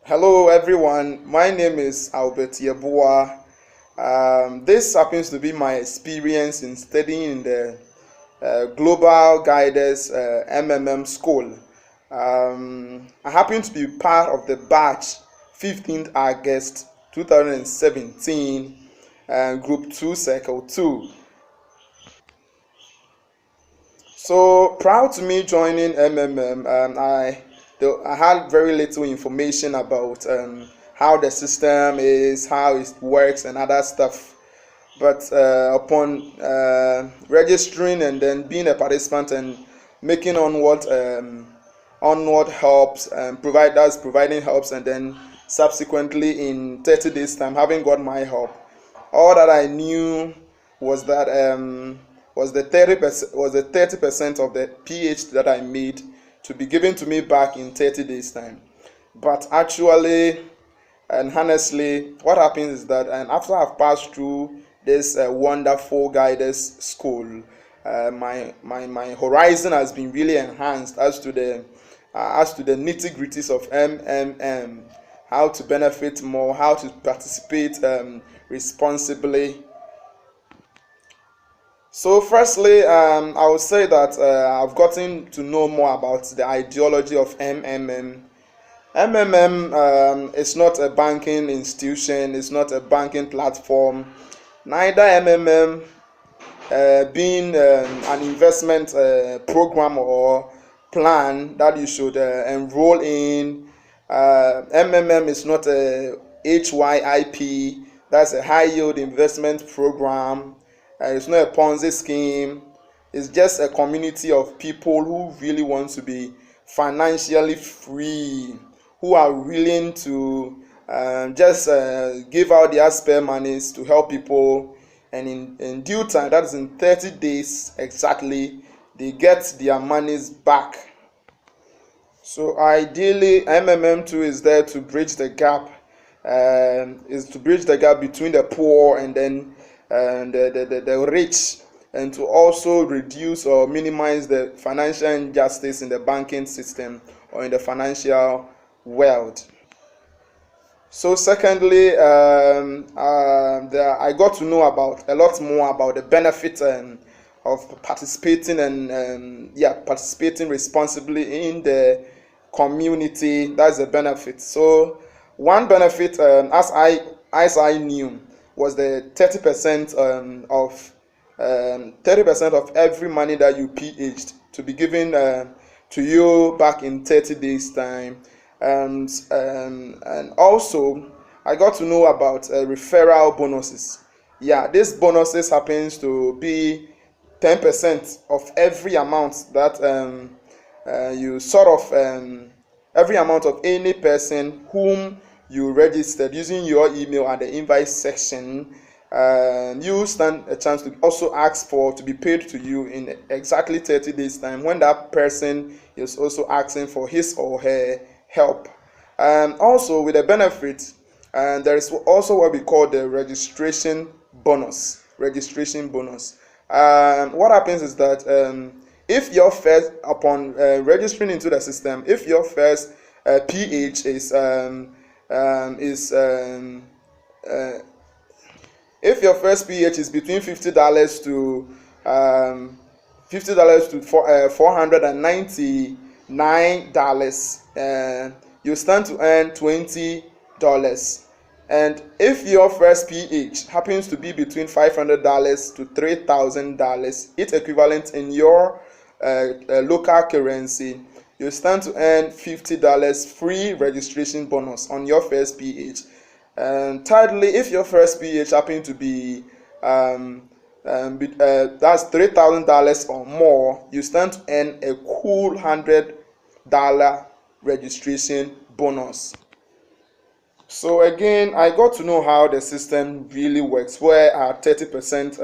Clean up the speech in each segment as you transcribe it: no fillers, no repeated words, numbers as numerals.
Hello everyone, my name is Albert Yeboah. This happens to be my experience in studying in the Global Guiders School. I happen to be part of the batch 15th August 2017, Group 2, Circle 2. So proud to me joining MMM. I had very little information about how the system is, how it works, and other stuff. But upon registering and then being a participant and making onward helps, providing helps, and then subsequently in 30 days time having got my help, all that I knew was that was the 30% of the PH that I made to be given to me back in 30 days time. But actually and honestly, what happens is that after I've passed through this wonderful guidance school, my horizon has been really enhanced as to the nitty gritties of MMM, how to benefit more, how to participate responsibly. So, firstly, I would say that I've gotten to know more about the ideology of MMM. MMM is not a banking institution, it's not a banking platform. Neither MMM being an investment program or plan that you should enroll in. MMM is not a HYIP, that's a high yield investment program. It's not a Ponzi scheme. It's just a community of people who really want to be financially free, who are willing to just give out their spare monies to help people, and in due time, that is in 30 days exactly, they get their monies back. So ideally, MMM2 is there to bridge the gap, between the poor and then the rich, and to also reduce or minimize the financial injustice in the banking system or in the financial world. So secondly, I got to know about a lot more about the benefit of participating and participating responsibly in the community. That's a benefit. So one benefit, as I knew, was the 30% of 30% of every money that you PH'd to be given to you back in 30 days time. And also I got to know about referral bonuses. Yeah, these bonuses happens to be 10% of every amount that you sort of every amount of any person whom you registered using your email at the invite section. You stand a chance to also ask for to be paid to you in exactly 30 days time when that person is also asking for his or her help. Also with the benefit, there is also what we call the registration bonus. What happens is that if your first, upon registering into the system, if your first PH if your first PH is between $50 to $499, you stand to earn $20. And if your first PH happens to be between $500 to $3,000, it's equivalent in your local currency, you stand to earn $50 free registration bonus on your first PH. And thirdly, if your first PH happen to be that's $3,000 or more, you stand to earn a cool $100 registration bonus. So again, I got to know how the system really works, where our 30%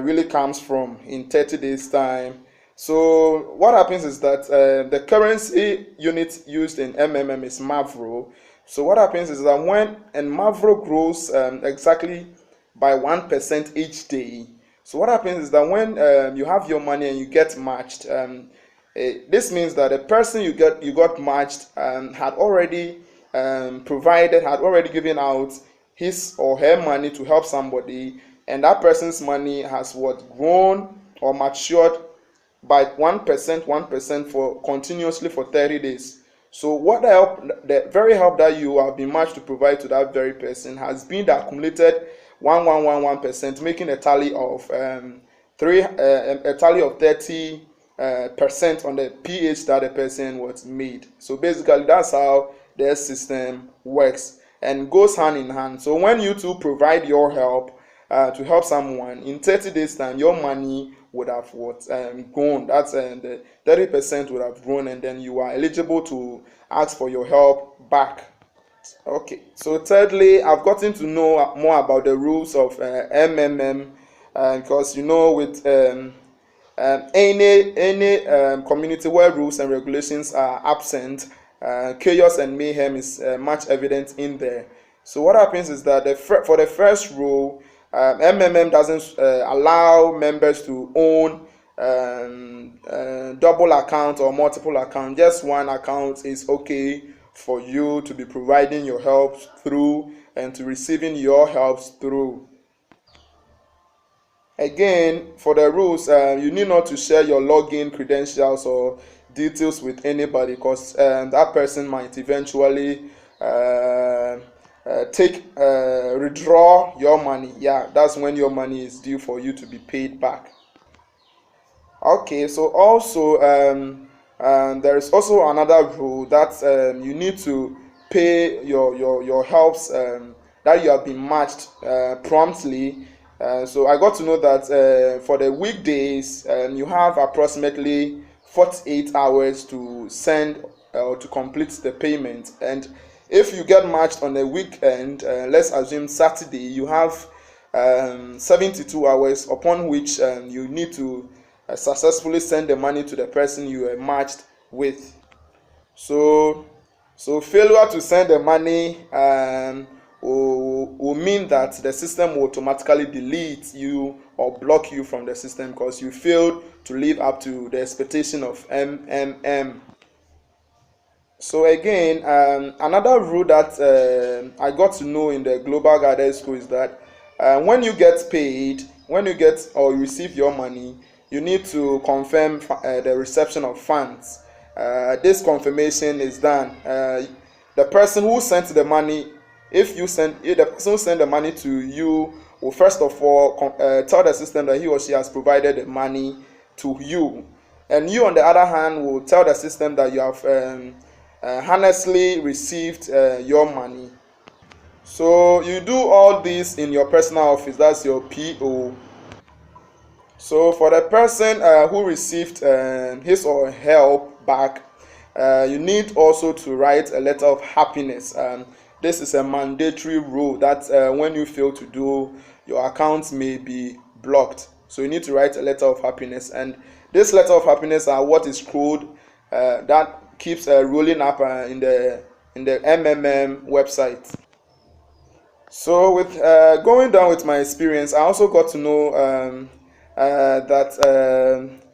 really comes from in 30 days time. So what happens is that the currency unit used in MMM is Mavro. So what happens is that when Mavro grows exactly by 1% each day. So what happens is that when you have your money and you get matched, this means that the person you got matched had already had already given out his or her money to help somebody, and that person's money has grown or matured by 1% for continuously for 30 days. So the very help that you have been matched to provide to that very person has been the accumulated 1,111%, making a tally of a tally of 30 percent on the pH that the person was made. So basically, that's how their system works and goes hand in hand. So when you two provide your help to help someone in 30 days time, your money would have grown. That's the 30% would have grown, and then you are eligible to ask for your help back. Okay, so thirdly, I've gotten to know more about the rules of MMM, because with any community where rules and regulations are absent, chaos and mayhem is much evident in there. So what happens is that for the first rule, MMM doesn't allow members to own double account or multiple account. Just one account is okay for you to be providing your help through and to receiving your helps through. Again, for the rules, you need not to share your login credentials or details with anybody, because that person might eventually withdraw your money. Yeah, that's when your money is due for you to be paid back. Okay, so also there is also another rule that you need to pay your helps that you have been matched promptly. So I got to know that for the weekdays, you have approximately 48 hours to send or to complete the payment. And if you get matched on a weekend, let's assume Saturday, you have 72 hours upon which you need to successfully send the money to the person you were matched with. So failure to send the money will mean that the system will automatically delete you or block you from the system because you failed to live up to the expectation of MMM. So again, another rule that I got to know in the Global Guided School is that when you get paid, when you get or receive your money, you need to confirm the reception of funds. This confirmation is done. The person who sent the money, if the person who sent the money to you will first of all tell the system that he or she has provided the money to you, and you on the other hand will tell the system that you have honestly received your money. So you do all this in your personal office, that's your PO. So for the person who received his or her help back, you need also to write a letter of happiness. This is a mandatory rule that when you fail to do, your account may be blocked. So you need to write a letter of happiness, and this letter of happiness are what is called that keeps rolling up in the MMM website. So with going down with my experience, I also got to know that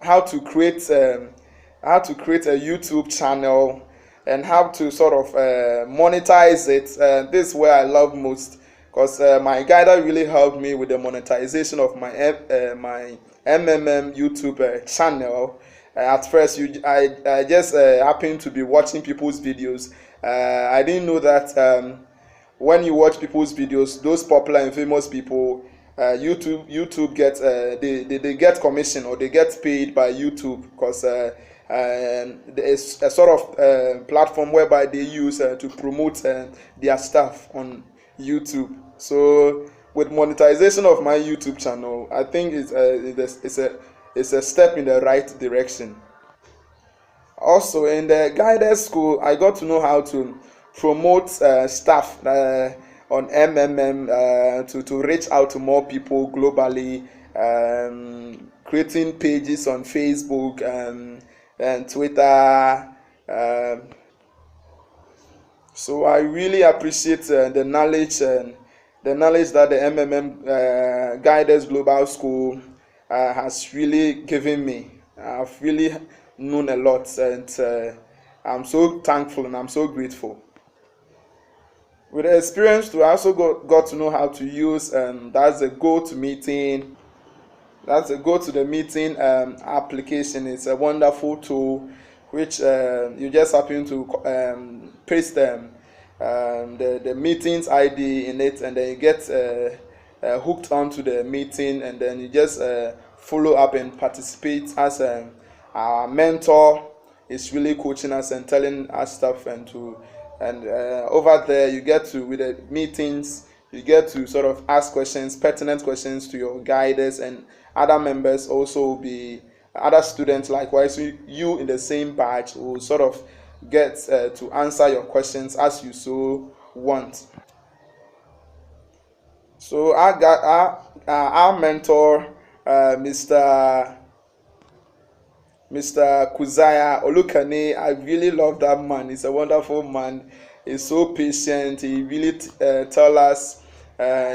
how to create a YouTube channel and how to sort of monetize it. This is where I love most, because my guide really helped me with the monetization of my MMM YouTube channel. At first, I just happened to be watching people's videos. I didn't know that when you watch people's videos, those popular and famous people, YouTube gets they get commission or they get paid by YouTube, because it's a sort of platform whereby they use to promote their stuff on YouTube. So with monetization of my YouTube channel, I think it's a step in the right direction. Also, in the guided school, I got to know how to promote stuff on MMM to reach out to more people globally, creating pages on Facebook and Twitter. So I really appreciate the knowledge that the MMM Guided Global School has really given me. I've really known a lot, and I'm so thankful and I'm so grateful. With the experience too, I also got to know how to use that's a GoToMeeting. That's a go to the meeting application. It's a wonderful tool which you just happen to paste the meeting's ID in it, and then you get hooked onto the meeting, and then you just follow up and participate as our mentor is really coaching us and telling us stuff, and over there you get to, with the meetings, you get to sort of ask questions, pertinent questions to your guiders, and other members also will be, other students likewise, you in the same batch will sort of get to answer your questions as you so want. So I got our mentor, Mr. Kuzaya Olukane. I really love that man. He's a wonderful man. He's so patient. He really tell us.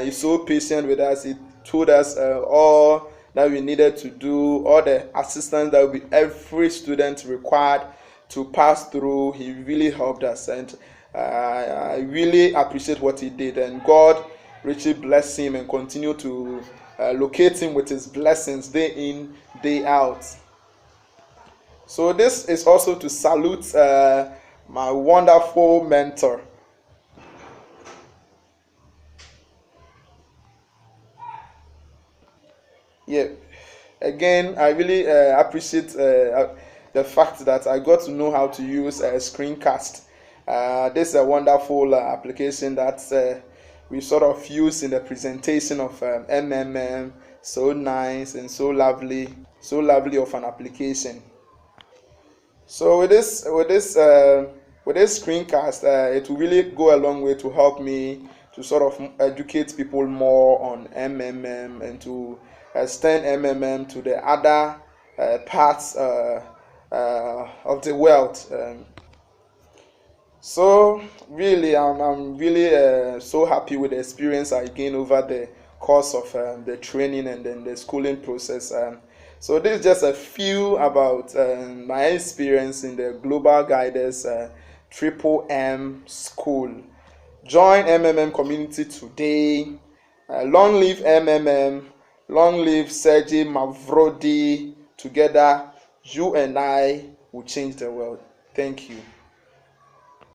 He's so patient with us. He told us all that we needed to do, all the assistance that every student required to pass through. He really helped us, and I really appreciate what he did. And God richly bless him and continue to locate him with his blessings day in, day out. So this is also to salute my wonderful mentor. Yeah, again, I really appreciate the fact that I got to know how to use a screencast. This is a wonderful application that we sort of use in the presentation of MMM. So nice and so lovely of an application. So with this screencast, it will really go a long way to help me to sort of educate people more on MMM and to extend MMM to the other parts of the world. So really, I'm really so happy with the experience I gained over the course of the training and then the schooling process. So this is just a few about my experience in the Global Guiders Triple M School. Join MMM community today. Long live MMM. Long live Sergey Mavrodi. Together, you and I will change the world. Thank you.